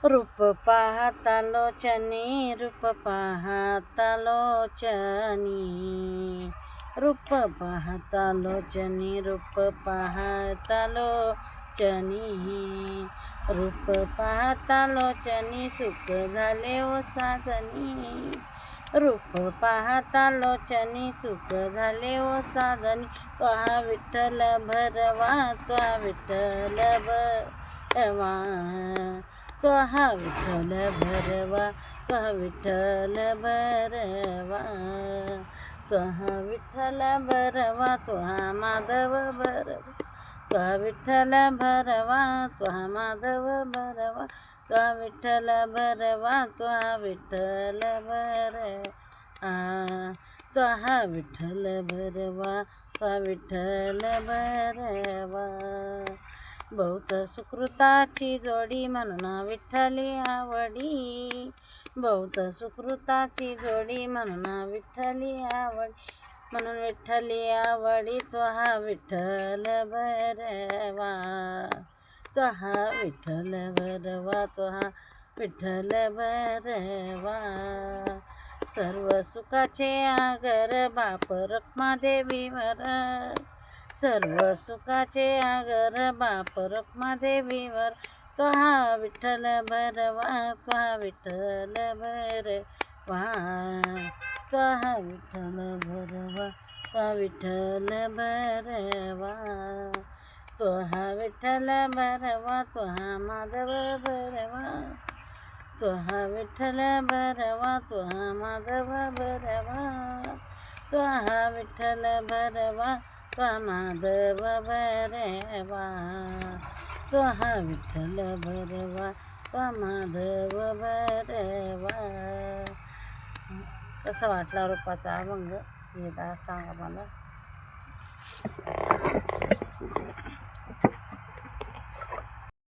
रूप पाहता लोचनी, रूप पाहता लोचनी, रूप पाहता लोचनी, रूप पाहता लोचनी, रूप पाहता लोचनी, सुख झाले ओ साधनी, रूप पाहता लोचनी, सुख झाले ओ साधनी, त्वा विठ्ठल भरवा, त्वा विठ्ठल भरवा, त्वा विठ्ठल भरवा, त्वा विठ्ठल भरवा, त्वा विठ्ठल भरवा, त्वा माधव भरवा, त्वा विठ्ठल भरवा, त्वा माधव भरवा, त्वा विठ्ठल भरवा, त्वा विठ्ठल भरवा, त्वा विठ्ठल भरवा, त्वा विठ्ठल भरवा. बहुत सुकृताची जोडी म्हणून विठ्ठली आवडी, बहुत सुकृताची जोडी म्हणून विठ्ठली आवडी, म्हणून विठ्ठली आवडी, त्वा विठ्ठल भरवा, त्वा विठ्ठल भरवा, त्वा विठ्ठल भरवा. सर्व सुखाचे आगर बाप रखमादेवीवर, सर्व सुखाचे आगर बाप रखमादेवीवर, त्वा विठ्ठल भरवा, त्वा विठ्ठल भरवा, त्वा विठ्ठल भरवा, त्वा विठ्ठल भरवा, त्वा विठ्ठल भरवा, त्वा माधव भरवा, त्वा विठ्ठल भरवा, त्वा माधव भरवा, त्वा विठ्ठल भरवा, त्वा माधव भरवा, त्वा विठ्ठल भरवा, त्वा माधव भरवा. कसा वाटला रूपाचा अभंग हे सांगा मला.